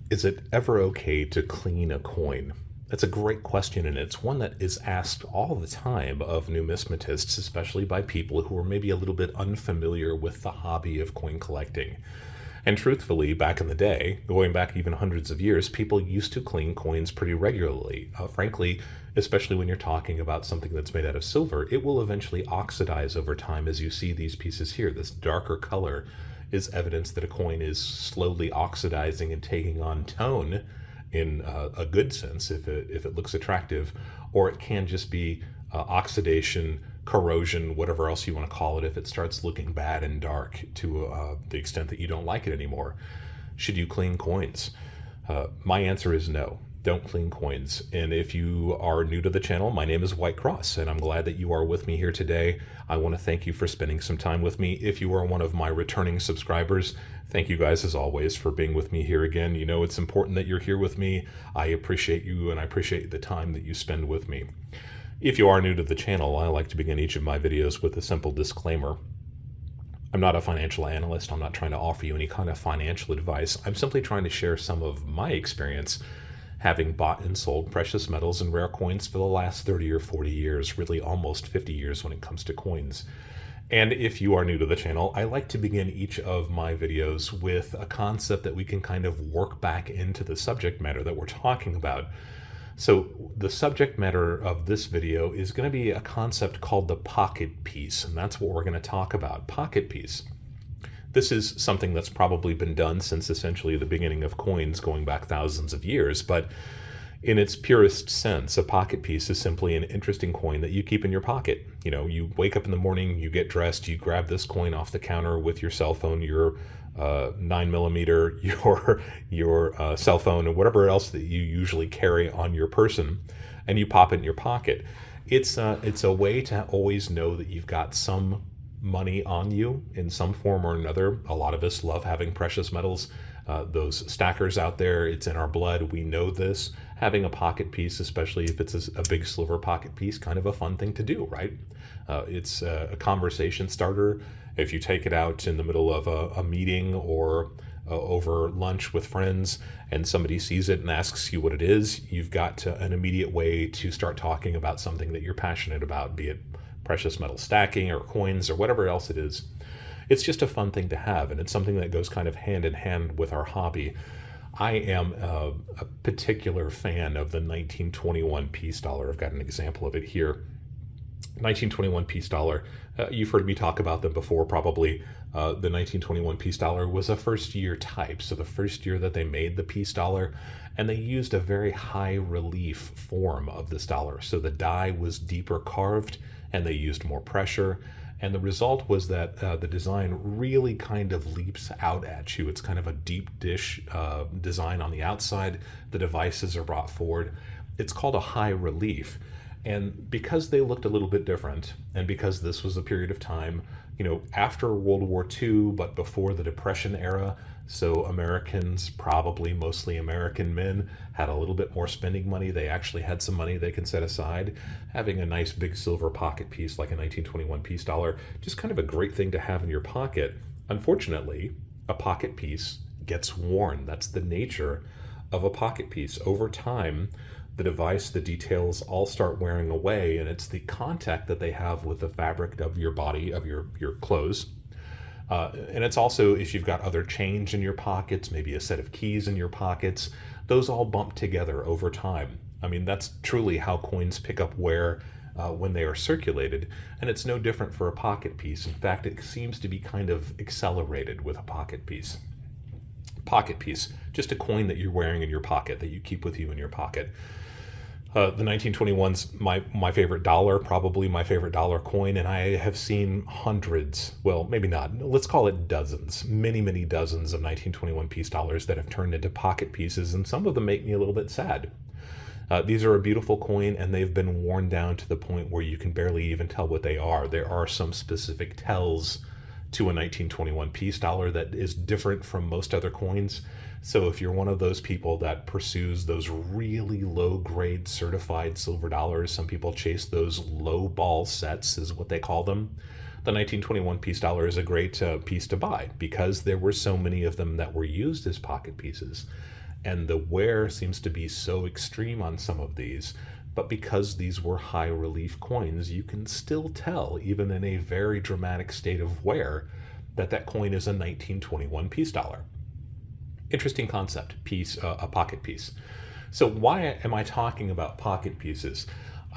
Is it ever okay to clean a coin? That's a great question, and it's one that is asked all the time of numismatists, especially by people who are maybe a little bit unfamiliar with the hobby of coin collecting. And truthfully, back in the day, going back even hundreds of years, people used to clean coins pretty regularly. Frankly, especially when you're talking about something that's made out of silver, it will eventually oxidize over time, as you see these pieces here. This darker color is evidence that a coin is slowly oxidizing and taking on tone in a good sense if it looks attractive, or it can just be oxidation, corrosion, whatever else you want to call it, if it starts looking bad and dark to the extent that you don't like it anymore. Should you clean coins? My answer is no. Don't clean coins. And if you are new to the channel, my name is White Cross, and I'm glad that you are with me here today. I want to thank you for spending some time with me. If you are one of my returning subscribers, thank you guys as always for being with me here again. You know it's important that you're here with me. I appreciate you, and I appreciate the time that you spend with me. If you are new to the channel, I like to begin each of my videos with a simple disclaimer. I'm not a financial analyst. I'm not trying to offer you any kind of financial advice. I'm simply trying to share some of my experience having bought and sold precious metals and rare coins for the last 30 or 40 years, really almost 50 years when it comes to coins. And if you are new to the channel, I like to begin each of my videos with a concept that we can kind of work back into the subject matter that we're talking about. So the subject matter of this video is going to be a concept called the pocket piece, and that's what we're going to talk about, pocket piece. This is something that's probably been done since essentially the beginning of coins going back thousands of years, but in its purest sense, a pocket piece is simply an interesting coin that you keep in your pocket. You know, you wake up in the morning, you get dressed, you grab this coin off the counter with your cell phone, your 9mm, your cell phone, and whatever else that you usually carry on your person, and you pop it in your pocket. It's a way to always know that you've got some money on you in some form or another. A lot of us love having precious metals. Those stackers out there, it's in our blood. We know this. Having a pocket piece, especially if it's a big silver pocket piece, kind of a fun thing to do, right? It's a conversation starter. If you take it out in the middle of a meeting or over lunch with friends and somebody sees it and asks you what it is, you've got an immediate way to start talking about something that you're passionate about, be it precious metal stacking or coins or whatever else it is. It's just a fun thing to have, and it's something that goes kind of hand in hand with our hobby. I am a particular fan of the 1921 peace dollar. I've got an example of it here. 1921 peace dollar. You've heard me talk about them before, probably. The 1921 peace dollar was a first year type, so the first year that they made the peace dollar, and they used a very high relief form of this dollar. So the die was deeper carved, and they used more pressure. And the result was that the design really kind of leaps out at you. It's kind of a deep dish design on the outside. The devices are brought forward. It's called a high relief. And because they looked a little bit different, and because this was a period of time, you know, after World War II, but before the Depression era, so Americans, probably mostly American men, had a little bit more spending money. They actually had some money they can set aside. Having a nice big silver pocket piece like a 1921 peace dollar, just kind of a great thing to have in your pocket. Unfortunately, a pocket piece gets worn. That's the nature of a pocket piece. Over time, the device, the details all start wearing away, and it's the contact that they have with the fabric of your body, of your clothes. And it's also, if you've got other change in your pockets, maybe a set of keys in your pockets, those all bump together over time. I mean, that's truly how coins pick up wear when they are circulated, and it's no different for a pocket piece. In fact, it seems to be kind of accelerated with a pocket piece. Pocket piece, just a coin that you're wearing in your pocket, that you keep with you in your pocket. The 1921's my favorite dollar, probably my favorite dollar coin, and I have seen hundreds, well, maybe not, let's call it dozens, many, many dozens of 1921 peace dollars that have turned into pocket pieces, and some of them make me a little bit sad. These are a beautiful coin, and they've been worn down to the point where you can barely even tell what they are. There are some specific tells to a 1921 peace dollar that is different from most other coins. So if you're one of those people that pursues those really low grade certified silver dollars, some people chase those low ball sets is what they call them. The 1921 peace dollar is a great piece to buy because there were so many of them that were used as pocket pieces. And the wear seems to be so extreme on some of these, but because these were high relief coins, you can still tell, even in a very dramatic state of wear, that that coin is a 1921 peace dollar. Interesting concept, a pocket piece. So why am I talking about pocket pieces?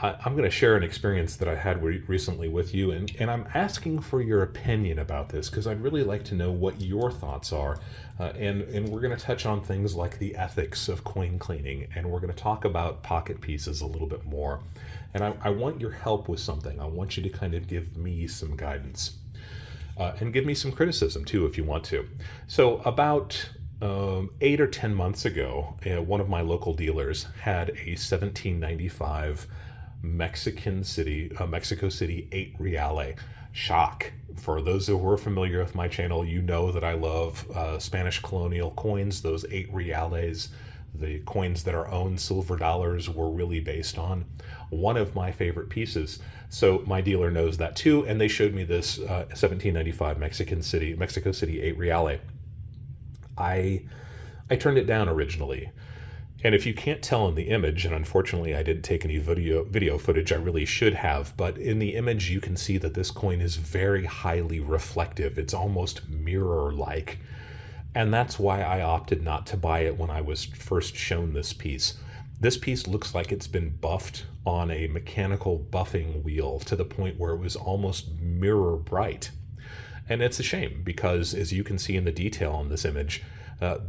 I'm going to share an experience that I had recently with you, and I'm asking for your opinion about this because I'd really like to know what your thoughts are. And we're going to touch on things like the ethics of coin cleaning, and we're going to talk about pocket pieces a little bit more. And I want your help with something. I want you to kind of give me some guidance. And give me some criticism too if you want to. So about 8 or 10 months ago, one of my local dealers had a 1795 Mexico City 8 reale. Shock. For those who are familiar with my channel, you know that I love Spanish colonial coins, those 8 reales. The coins that our own silver dollars were really based on. One of my favorite pieces. So my dealer knows that too, and they showed me this 1795 Mexico City 8 reale. I turned it down originally. And if you can't tell in the image, and unfortunately I didn't take any video footage, I really should have, but in the image you can see that this coin is very highly reflective. It's almost mirror-like. And that's why I opted not to buy it when I was first shown this piece. This piece looks like it's been buffed on a mechanical buffing wheel to the point where it was almost mirror bright. And it's a shame because, as you can see in the detail on this image,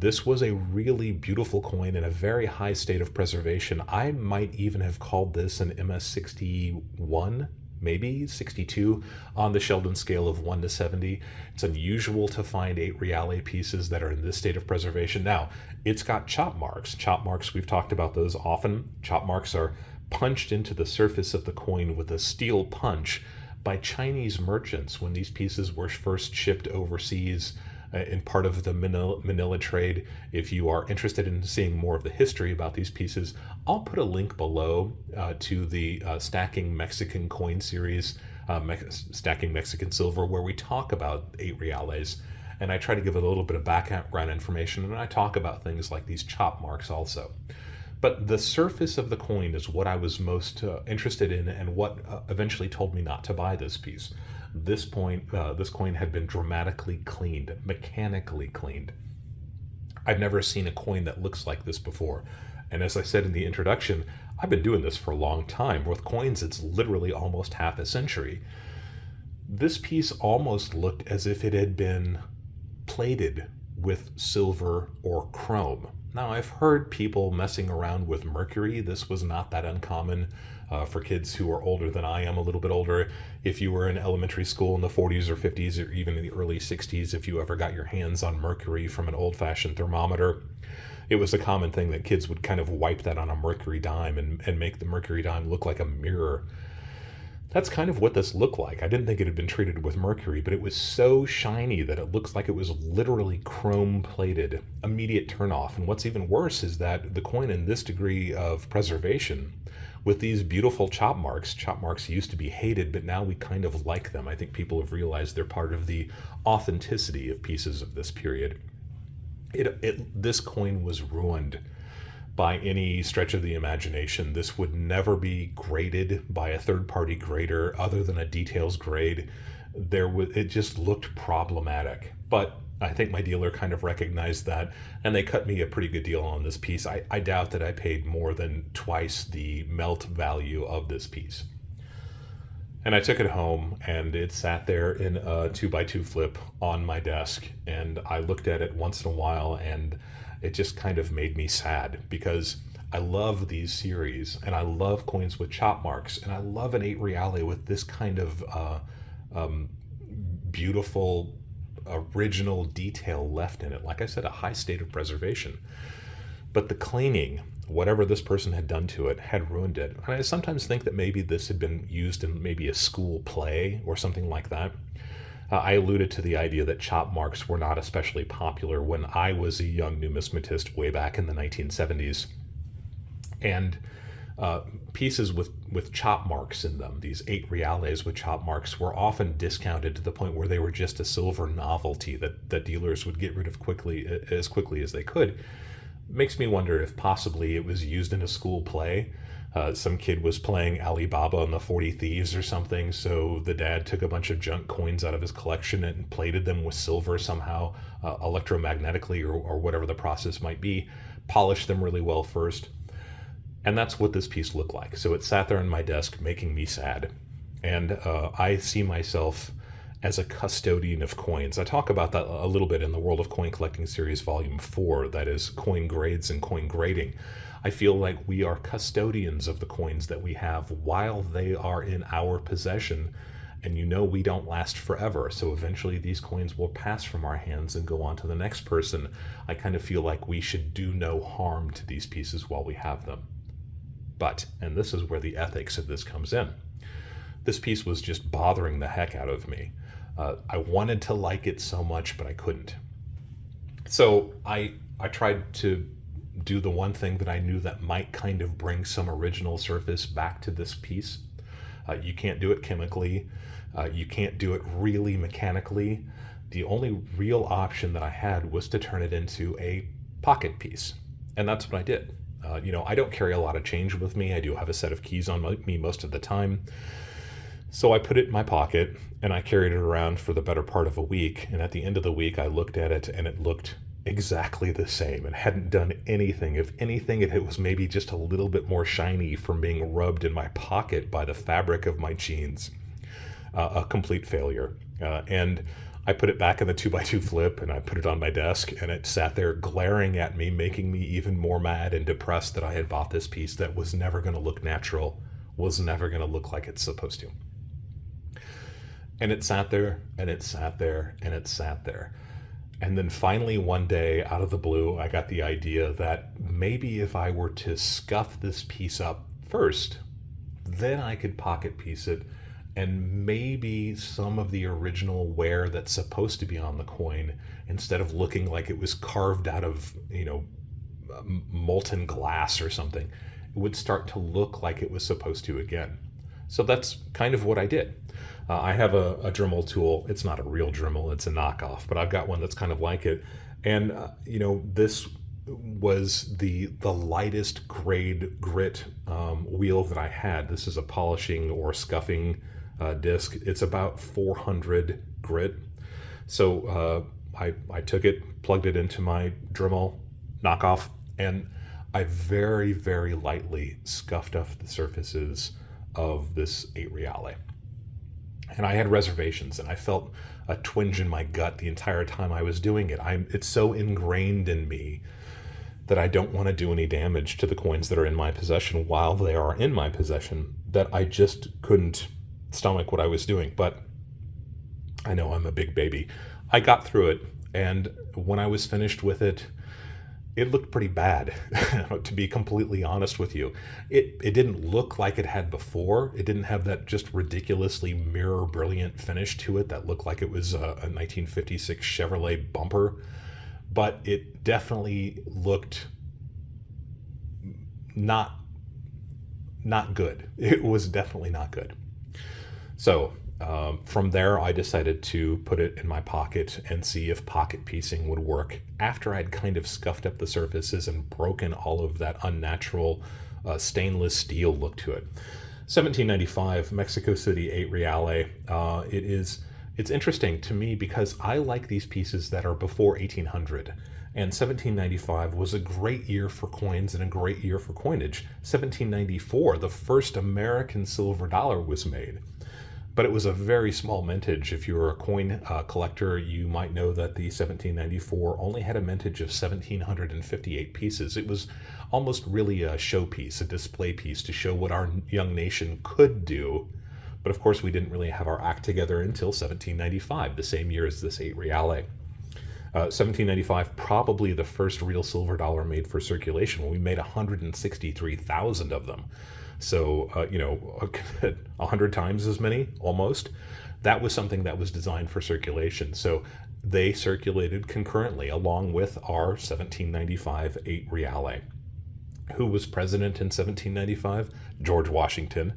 this was a really beautiful coin in a very high state of preservation. I might even have called this an MS61, maybe 62 on the Sheldon scale of 1 to 70. It's unusual to find 8 reale pieces that are in this state of preservation. Now, it's got chop marks. Chop marks, we've talked about those often. Chop marks are punched into the surface of the coin with a steel punch by Chinese merchants when these pieces were first shipped overseas in part of the Manila trade. If you are interested in seeing more of the history about these pieces, I'll put a link below to the Stacking Mexican Coin series, Stacking Mexican Silver, where we talk about 8 reales. And I try to give it a little bit of background information, and I talk about things like these chop marks also. But the surface of the coin is what I was most interested in, and what eventually told me not to buy this piece. This coin had been dramatically cleaned, mechanically cleaned. I've never seen a coin that looks like this before. And as I said in the introduction, I've been doing this for a long time. With coins, it's literally almost half a century. This piece almost looked as if it had been plated with silver or chrome. Now, I've heard people messing around with mercury. This was not that uncommon for kids who are older than I am, a little bit older. If you were in elementary school in the 40s or 50s or even in the early 60s, if you ever got your hands on mercury from an old-fashioned thermometer, it was a common thing that kids would kind of wipe that on a mercury dime and make the mercury dime look like a mirror. That's kind of what this looked like. I didn't think it had been treated with mercury, but it was so shiny that it looks like it was literally chrome plated. Immediate turnoff. And what's even worse is that the coin in this degree of preservation, with these beautiful chop marks used to be hated, but now we kind of like them. I think people have realized they're part of the authenticity of pieces of this period. This coin was ruined by any stretch of the imagination. This would never be graded by a third-party grader other than a details grade. It just looked problematic. But I think my dealer kind of recognized that, and they cut me a pretty good deal on this piece. I doubt that I paid more than twice the melt value of this piece. And I took it home, and it sat there in a 2x2 flip on my desk, and I looked at it once in a while, and it just kind of made me sad because I love these series, and I love coins with chop marks, and I love an 8 reale with this kind of beautiful original detail left in it. Like I said, a high state of preservation. But the cleaning, whatever this person had done to it, had ruined it. And I sometimes think that maybe this had been used in maybe a school play or something like that. I alluded to the idea that chop marks were not especially popular when I was a young numismatist way back in the 1970s. And pieces with chop marks in them, these 8 reales with chop marks, were often discounted to the point where they were just a silver novelty that dealers would get rid of as quickly as they could. Makes me wonder if possibly it was used in a school play. Some kid was playing Alibaba and the 40 Thieves or something, so the dad took a bunch of junk coins out of his collection and plated them with silver somehow, electromagnetically, or whatever the process might be, polished them really well first. And that's what this piece looked like. So it sat there on my desk making me sad. And I see myself as a custodian of coins. I talk about that a little bit in the World of Coin Collecting Series Volume 4, that is coin grades and coin grading. I feel like we are custodians of the coins that we have while they are in our possession. And we don't last forever. So eventually these coins will pass from our hands and go on to the next person. I kind of feel like we should do no harm to these pieces while we have them. But, and this is where the ethics of this comes in, this piece was just bothering the heck out of me. I wanted to like it so much, but I couldn't. So I tried to do the one thing that I knew that might kind of bring some original surface back to this piece. You can't do it chemically. You can't do it really mechanically. The only real option that I had was to turn it into a pocket piece. And that's what I did. I don't carry a lot of change with me. I do have a set of keys on me most of the time. So I put it in my pocket and I carried it around for the better part of a week. And at the end of the week, I looked at it and it looked exactly the same and hadn't done anything. If anything, it was maybe just a little bit more shiny from being rubbed in my pocket by the fabric of my jeans. A complete failure. And I put it back in the 2x2 flip and I put it on my desk and it sat there glaring at me, making me even more mad and depressed that I had bought this piece that was never going to look natural, was never going to look like it's supposed to. And it sat there, and it sat there, and it sat there. And then finally one day, out of the blue, I got the idea that maybe if I were to scuff this piece up first, then I could pocket piece it, and maybe some of the original wear that's supposed to be on the coin, instead of looking like it was carved out of, molten glass or something, it would start to look like it was supposed to again. So that's kind of what I did. I have a Dremel tool. It's not a real Dremel, it's a knockoff, but I've got one that's kind of like it. And, this was the lightest grade grit wheel that I had. This is a polishing or scuffing disc. It's about 400 grit. So I took it, plugged it into my Dremel knockoff, and I very, very lightly scuffed up the surfaces of this 8 reale. And I had reservations, and I felt a twinge in my gut the entire time I was doing it. It's so ingrained in me that I don't want to do any damage to the coins that are in my possession while they are in my possession, that I just couldn't stomach what I was doing. But I know I'm a big baby. I got through it, and when I was finished with it, it looked pretty bad, to be completely honest with you. It didn't look like it had before. It didn't have that just ridiculously mirror brilliant finish to it that looked like it was a 1956 Chevrolet bumper. But it definitely looked not good. It was definitely not good. So from there, I decided to put it in my pocket and see if pocket piecing would work after I'd kind of scuffed up the surfaces and broken all of that unnatural stainless steel look to it. 1795 Mexico City 8 reale. It's interesting to me because I like these pieces that are before 1800. And 1795 was a great year for coins and a great year for coinage. 1794, the first American silver dollar was made. But it was a very small mintage. If you were a coin collector, you might know that the 1794 only had a mintage of 1,758 pieces. It was almost really a showpiece, a display piece to show what our young nation could do. But of course, we didn't really have our act together until 1795, the same year as this 8 reale. 1795, probably the first real silver dollar made for circulation. We made 163,000 of them. So, 100 times as many, almost. That was something that was designed for circulation. So they circulated concurrently along with our 1795 8 reale. Who was president in 1795? George Washington.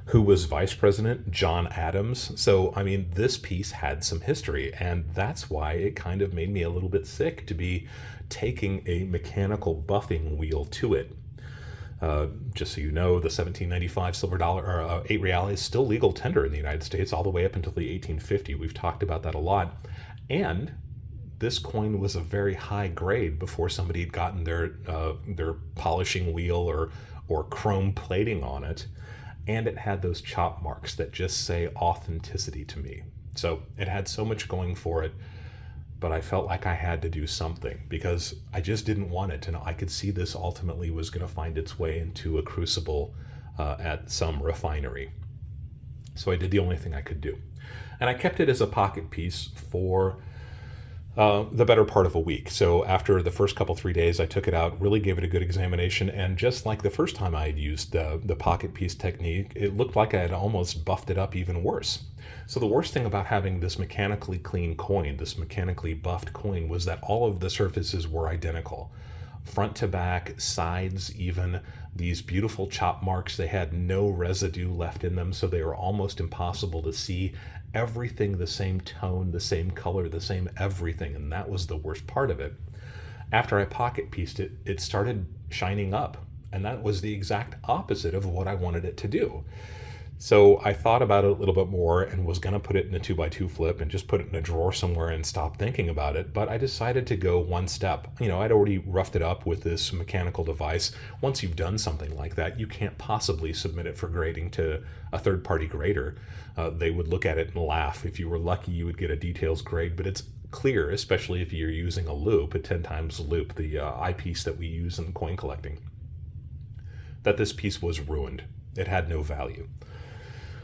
Who was vice president? John Adams. So, I mean, this piece had some history, and that's why it kind of made me a little bit sick to be taking a mechanical buffing wheel to it. Just so you know, the 1795 silver dollar or 8 real is still legal tender in the United States all the way up until the 1850. We've talked about that a lot. And this coin was a very high grade before somebody had gotten their polishing wheel or chrome plating on it. And it had those chop marks that just say authenticity to me. So it had so much going for it, but I felt like I had to do something because I just didn't want it. And I could see this ultimately was going to find its way into a crucible at some refinery. So I did the only thing I could do. And I kept it as a pocket piece for the better part of a week. So after the first 3 days, I took it out, really gave it a good examination. And just like the first time I had used the pocket piece technique, it looked like I had almost buffed it up even worse. So the worst thing about having this mechanically clean coin, this mechanically buffed coin, was that all of the surfaces were identical. Front to back, sides even, these beautiful chop marks, they had no residue left in them, so they were almost impossible to see. Everything the same tone, the same color, the same everything, and that was the worst part of it. After I pocket pieced it, it started shining up, and that was the exact opposite of what I wanted it to do. So I thought about it a little bit more and was going to put it in a 2x2 flip and just put it in a drawer somewhere and stop thinking about it. But I decided to go one step. I'd already roughed it up with this mechanical device. Once you've done something like that, you can't possibly submit it for grading to a third-party grader. They would look at it and laugh. If you were lucky, you would get a details grade, but it's clear, especially if you're using a loop, a 10 times loop, the eyepiece that we use in coin collecting, that this piece was ruined. It had no value.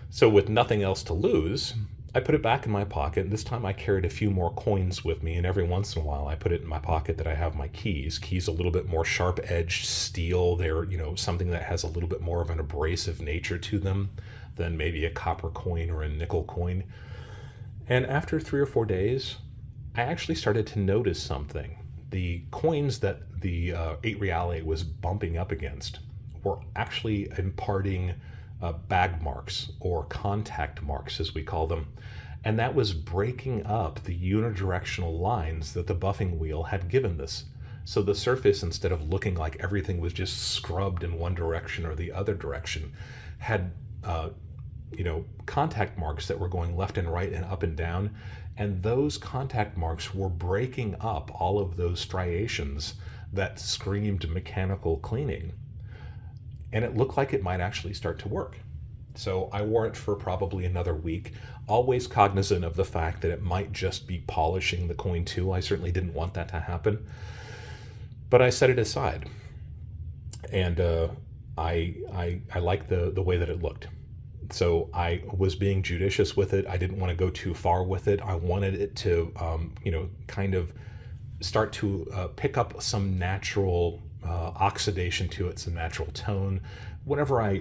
So with nothing else to lose, I put it back in my pocket, and this time I carried a few more coins with me, and every once in a while I put it in my pocket that I have my keys. Keys a little bit more sharp-edged steel. They're, something that has a little bit more of an abrasive nature to them than maybe a copper coin or a nickel coin. And after 3 or 4 days, I actually started to notice something. The coins that the 8 reale was bumping up against were actually imparting bag marks, or contact marks as we call them, and that was breaking up the unidirectional lines that the buffing wheel had given this. So the surface, instead of looking like everything was just scrubbed in one direction or the other direction, had contact marks that were going left and right and up and down, and those contact marks were breaking up all of those striations that screamed mechanical cleaning. And it looked like it might actually start to work. So I wore it for probably another week, always cognizant of the fact that it might just be polishing the coin too. I certainly didn't want that to happen. But I set it aside. And I liked the way that it looked. So I was being judicious with it. I didn't want to go too far with it. I wanted it to, kind of start to pick up some natural oxidation to it, some natural tone. Whenever I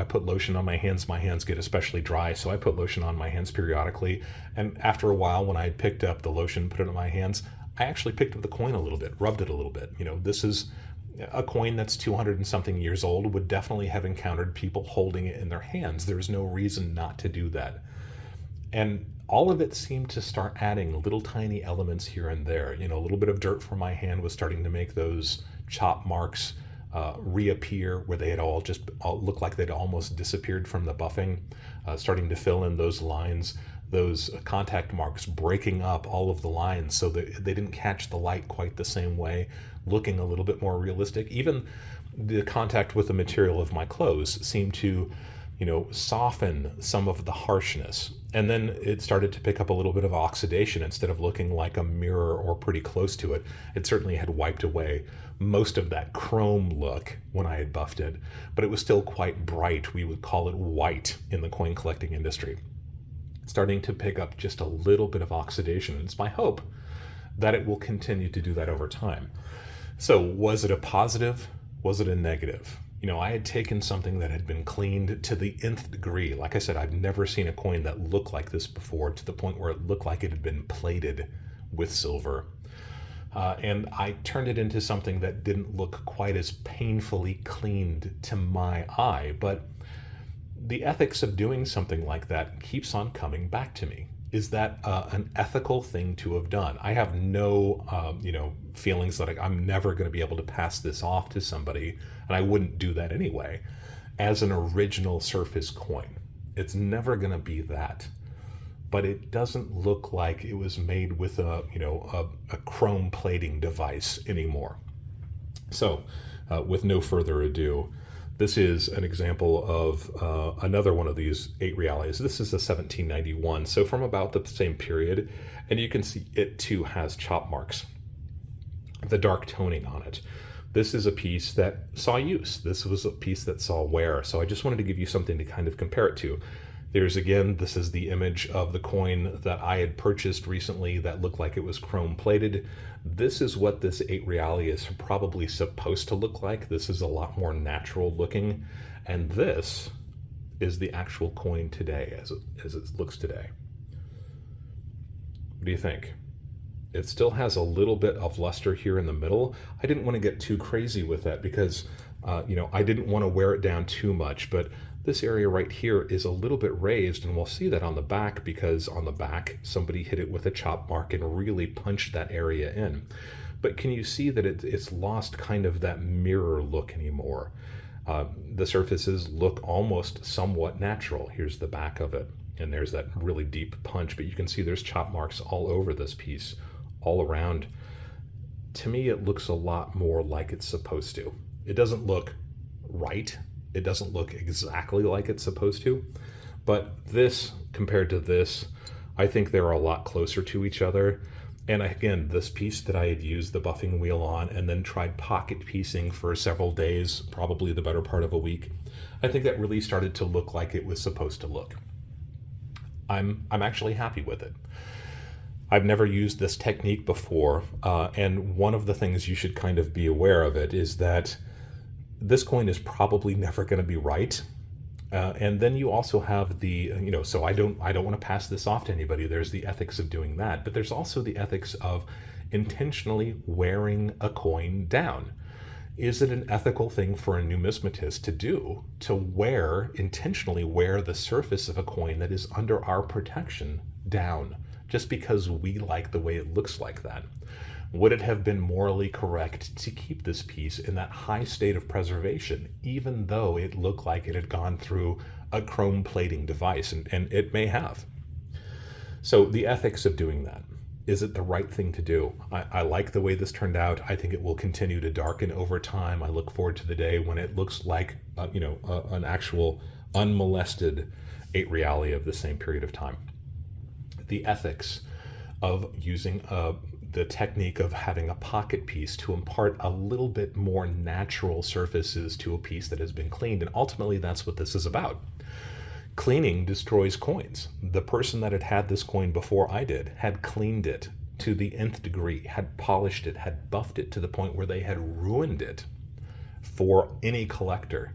put lotion on my hands get especially dry, so I put lotion on my hands periodically. And after a while, when I had picked up the lotion, put it on my hands, I actually picked up the coin a little bit, rubbed it a little bit. This is a coin that's 200 and something years old, would definitely have encountered people holding it in their hands. There's no reason not to do that. And all of it seemed to start adding little tiny elements here and there. A little bit of dirt from my hand was starting to make those chop marks reappear, where they had all looked like they'd almost disappeared from the buffing, starting to fill in those lines, those contact marks breaking up all of the lines so that they didn't catch the light quite the same way, looking a little bit more realistic. Even the contact with the material of my clothes seemed to soften some of the harshness. And then it started to pick up a little bit of oxidation. Instead of looking like a mirror or pretty close to it, it certainly had wiped away most of that chrome look when I had buffed it, but it was still quite bright. We would call it white in the coin collecting industry. It's starting to pick up just a little bit of oxidation, and it's my hope that it will continue to do that over time. So was it a positive? Was it a negative? I had taken something that had been cleaned to the nth degree. Like I said, I've never seen a coin that looked like this before, to the point where it looked like it had been plated with silver. And I turned it into something that didn't look quite as painfully cleaned to my eye, but the ethics of doing something like that keeps on coming back to me. Is that an ethical thing to have done? I have no, feelings that I'm never going to be able to pass this off to somebody, and I wouldn't do that anyway, as an original surface coin. It's never going to be that. But it doesn't look like it was made with a chrome plating device anymore. So, with no further ado, this is an example of another one of these 8 reales. This is a 1791, so from about the same period, and you can see it too has chop marks, the dark toning on it. This is a piece that saw use. This was a piece that saw wear, so I just wanted to give you something to kind of compare it to. There's again, this is the image of the coin that I had purchased recently that looked like it was chrome plated. This is what this 8 real is probably supposed to look like. This is a lot more natural looking. And this is the actual coin today as it looks today. What do you think? It still has a little bit of luster here in the middle. I didn't want to get too crazy with that because, I didn't want to wear it down too much, but this area right here is a little bit raised, and we'll see that on the back because on the back somebody hit it with a chop mark and really punched that area in. But can you see that it's lost kind of that mirror look anymore? The surfaces look almost somewhat natural. Here's the back of it, and there's that really deep punch, but you can see there's chop marks all over this piece, all around. To me, it looks a lot more like it's supposed to. It doesn't look right. It doesn't look exactly like it's supposed to, but this compared to this, I think they're a lot closer to each other. And again, this piece that I had used the buffing wheel on and then tried pocket piecing for several days, probably the better part of a week, I think that really started to look like it was supposed to look. I'm actually happy with it. I've never used this technique before, and one of the things you should kind of be aware of it is that this coin is probably never going to be right. And then you also have the, so I don't want to pass this off to anybody. There's the ethics of doing that, but there's also the ethics of intentionally wearing a coin down. Is it an ethical thing for a numismatist to do, to intentionally wear the surface of a coin that is under our protection down, just because we like the way it looks like that? Would it have been morally correct to keep this piece in that high state of preservation, even though it looked like it had gone through a chrome plating device? And it may have. So the ethics of doing that. Is it the right thing to do? I like the way this turned out. I think it will continue to darken over time. I look forward to the day when it looks like, an actual unmolested 8 reale of the same period of time. The ethics of using the technique of having a pocket piece to impart a little bit more natural surfaces to a piece that has been cleaned. And ultimately, that's what this is about. Cleaning destroys coins. The person that had this coin before I did had cleaned it to the nth degree, had polished it, had buffed it to the point where they had ruined it for any collector.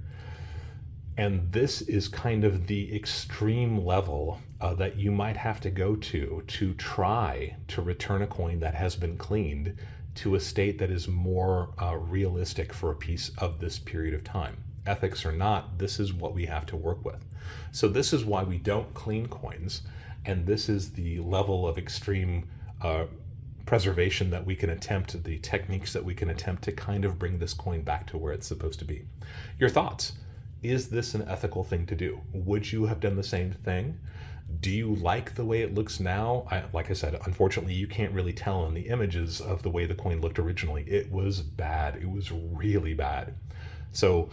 And this is kind of the extreme level that you might have to go to try to return a coin that has been cleaned to a state that is more realistic for a piece of this period of time. Ethics or not, this is what we have to work with. So this is why we don't clean coins, and this is the level of extreme preservation that we can attempt, the techniques that we can attempt to kind of bring this coin back to where it's supposed to be. Your thoughts? Is this an ethical thing to do? Would you have done the same thing? Do you like the way it looks now? Like I said, unfortunately, you can't really tell in the images of the way the coin looked originally. It was bad. It was really bad. So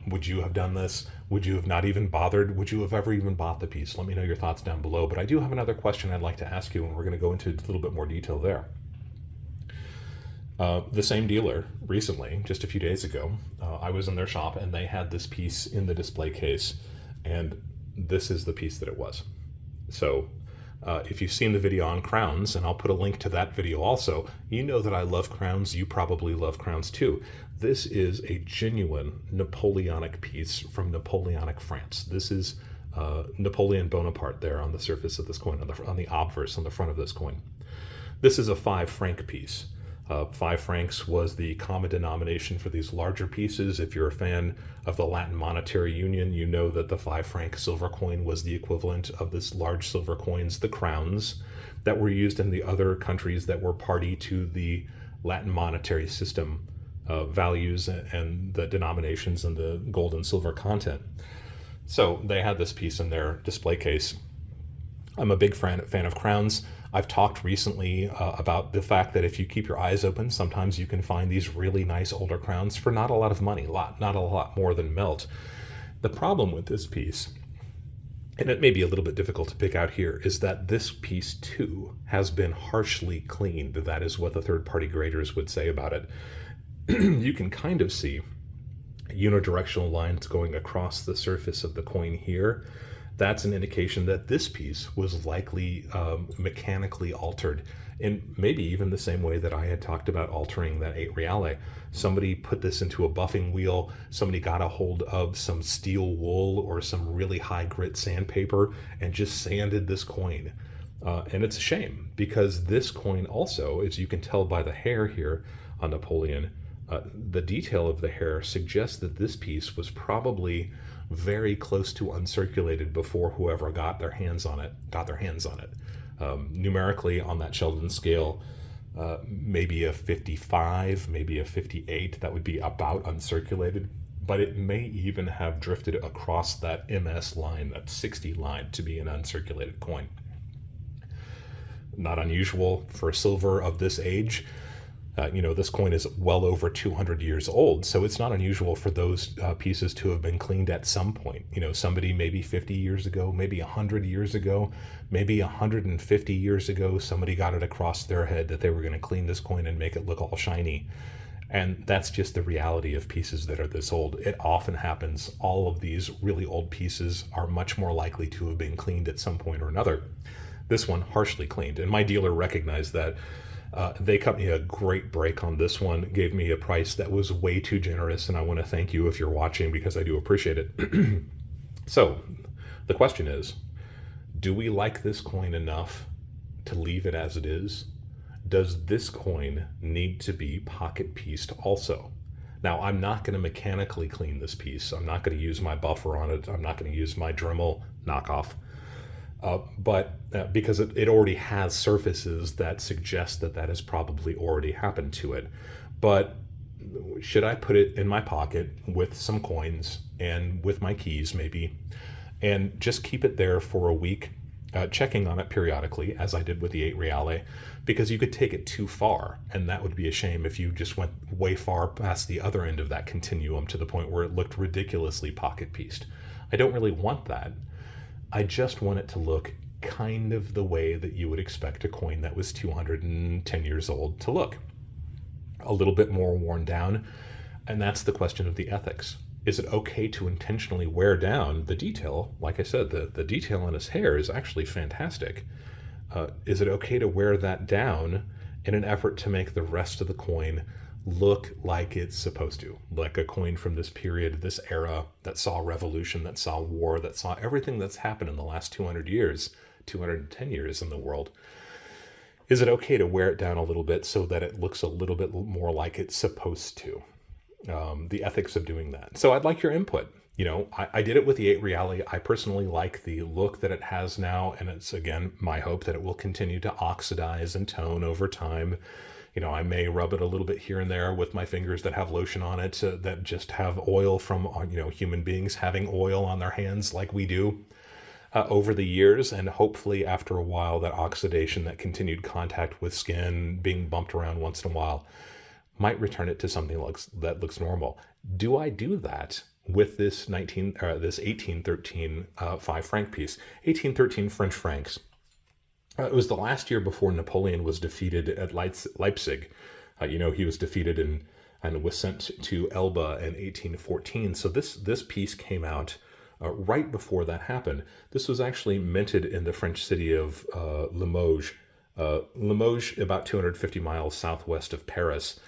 would you have done this? Would you have not even bothered? Would you have ever even bought the piece? Let me know your thoughts down below. But I do have another question I'd like to ask you, and we're going to go into a little bit more detail there. The same dealer recently, just a few days ago, I was in their shop and they had this piece in the display case, and this is the piece that it was. So if you've seen the video on crowns, and I'll put a link to that video also, you know that I love crowns. You probably love crowns too. This is a genuine Napoleonic piece from Napoleonic France. This is Napoleon Bonaparte there on the surface of this coin, on the obverse on the front of this coin. This is a 5 franc piece. Five francs was the common denomination for these larger pieces. If you're a fan of the Latin monetary union, you know that the 5 franc silver coin was the equivalent of this large silver coins, the crowns, that were used in the other countries that were party to the Latin monetary system values and the denominations and the gold and silver content. So they had this piece in their display case. I'm a big fan of crowns. I've talked recently about the fact that if you keep your eyes open, sometimes you can find these really nice older crowns for not a lot of money, not a lot more than melt. The problem with this piece, and it may be a little bit difficult to pick out here, is that this piece too has been harshly cleaned. That is what the third-party graders would say about it. You can kind of see unidirectional lines going across the surface of the coin here. That's an indication that this piece was likely mechanically altered in maybe even the same way that I had talked about altering that 8 reale. Somebody put this into a buffing wheel, somebody got a hold of some steel wool or some really high grit sandpaper and just sanded this coin. And it's a shame, because this coin also, as you can tell by the hair here on Napoleon, the detail of the hair suggests that this piece was probably very close to uncirculated before whoever got their hands on it. Numerically on that Sheldon scale, maybe a 55, maybe a 58, that would be about uncirculated, but it may even have drifted across that MS line, that 60 line, to be an uncirculated coin. Not unusual for silver of this age. This coin is well over 200 years old, so it's not unusual for those pieces to have been cleaned at some point. Somebody maybe 50 years ago, maybe 100 years ago, maybe 150 years ago, somebody got it across their head that they were going to clean this coin and make it look all shiny. And that's just the reality of pieces that are this old. It often happens. All of these really old pieces are much more likely to have been cleaned at some point or another. This one, harshly cleaned, and my dealer recognized that. They cut me a great break on this one, gave me a price that was way too generous, and I want to thank you if you're watching, because I do appreciate it. So, the question is, do we like this coin enough to leave it as it is? Does this coin need to be pocket pieced also? Now, I'm not going to mechanically clean this piece. I'm not going to use my buffer on it. I'm not going to use my Dremel knockoff. But because it already has surfaces that suggest that has probably already happened to it. But should I put it in my pocket with some coins and with my keys maybe, and just keep it there for a week, checking on it periodically, as I did with the 8 reale, because you could take it too far, and that would be a shame if you just went way far past the other end of that continuum to the point where it looked ridiculously pocket pieced. I don't really want that. I just want it to look kind of the way that you would expect a coin that was 210 years old to look. A little bit more worn down, and that's the question of the ethics. Is it okay to intentionally wear down the detail? Like I said, the detail on his hair is actually fantastic. Is it okay to wear that down in an effort to make the rest of the coin look like it's supposed to, like a coin from this period, this era that saw revolution, that saw war, that saw everything that's happened in the last 200 years, 210 years in the world? Is it okay to wear it down a little bit so that it looks a little bit more like it's supposed to? The ethics of doing that. So I'd like your input. I did it with the 8 reale. I personally like the look that it has now, and it's, again, my hope that it will continue to oxidize and tone over time. I may rub it a little bit here and there with my fingers that have lotion on it, that just have oil from, human beings having oil on their hands like we do over the years. And hopefully after a while, that oxidation, that continued contact with skin, being bumped around once in a while, might return it to something that looks normal. Do I do that with this 1813 5 franc piece? 1813 French francs. It was the last year before Napoleon was defeated at Leipzig. He was defeated and was sent to Elba in 1814. So this piece came out right before that happened. This was actually minted in the French city of Limoges. Limoges, about 250 miles southwest of Paris.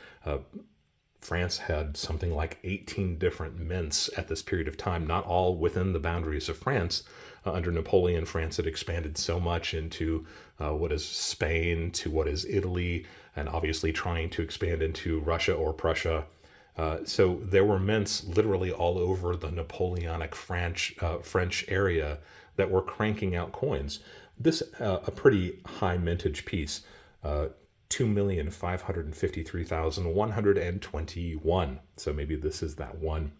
France had something like 18 different mints at this period of time, not all within the boundaries of France. Under Napoleon, France had expanded so much into what is Spain to what is Italy, and obviously trying to expand into Russia or Prussia. So there were mints literally all over the Napoleonic French area that were cranking out coins. This a pretty high mintage piece, 2,553,121. So maybe this is that one.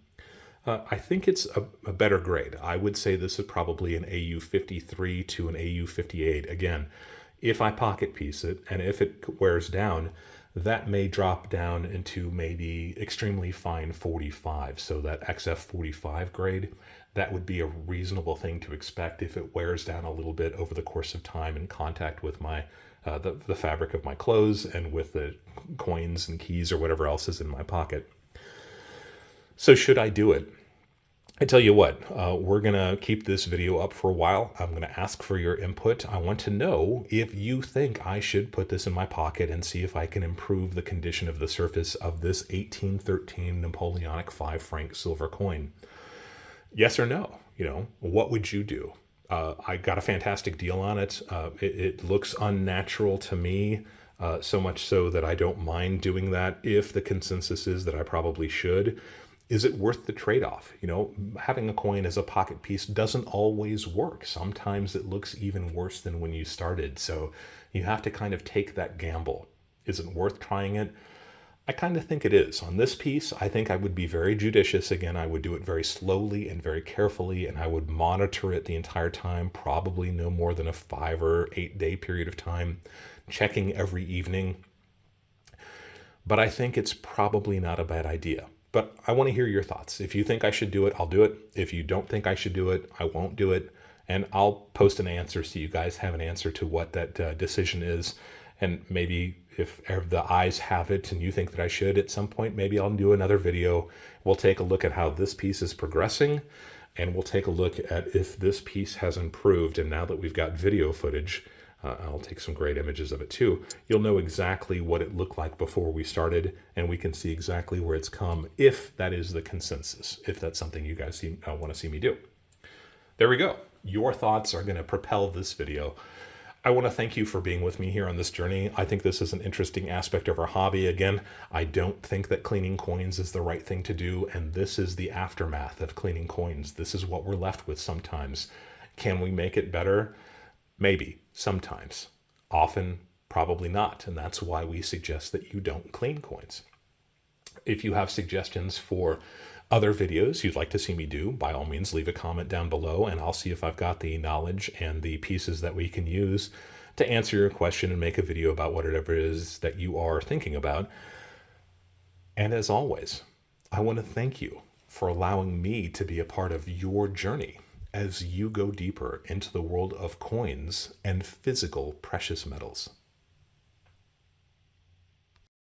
I think it's a better grade. I would say this is probably an AU 53 to an AU 58. Again, if I pocket piece it and if it wears down, that may drop down into maybe extremely fine 45. So that XF 45 grade, that would be a reasonable thing to expect if it wears down a little bit over the course of time in contact with my the fabric of my clothes and with the coins and keys or whatever else is in my pocket. So should I do it? I tell you what, we're going to keep this video up for a while. I'm going to ask for your input. I want to know if you think I should put this in my pocket and see if I can improve the condition of the surface of this 1813 Napoleonic 5 franc silver coin. Yes or no? What would you do? I got a fantastic deal on it. It looks unnatural to me, so much so that I don't mind doing that if the consensus is that I probably should. Is it worth the trade-off? Having a coin as a pocket piece doesn't always work. Sometimes it looks even worse than when you started. So you have to kind of take that gamble. Is it worth trying it? I kind of think it is. On this piece, I think I would be very judicious. Again, I would do it very slowly and very carefully, and I would monitor it the entire time, probably no more than a 5 or 8 day period of time, checking every evening. But I think it's probably not a bad idea. But I want to hear your thoughts. If you think I should do it, I'll do it. If you don't think I should do it, I won't do it. And I'll post an answer so you guys have an answer to what that decision is. And maybe if the eyes have it and you think that I should at some point, maybe I'll do another video. We'll take a look at how this piece is progressing. And we'll take a look at if this piece has improved. And now that we've got video footage, I'll take some great images of it too. You'll know exactly what it looked like before we started, and we can see exactly where it's come, if that is the consensus, if that's something you guys want to see me do. There we go. Your thoughts are going to propel this video. I want to thank you for being with me here on this journey. I think this is an interesting aspect of our hobby. Again, I don't think that cleaning coins is the right thing to do, and this is the aftermath of cleaning coins. This is what we're left with sometimes. Can we make it better? Maybe, sometimes. Often, probably not, and that's why we suggest that you don't clean coins. If you have suggestions for other videos you'd like to see me do, by all means, leave a comment down below, and I'll see if I've got the knowledge and the pieces that we can use to answer your question and make a video about whatever it is that you are thinking about. And as always, I want to thank you for allowing me to be a part of your journey as you go deeper into the world of coins and physical precious metals.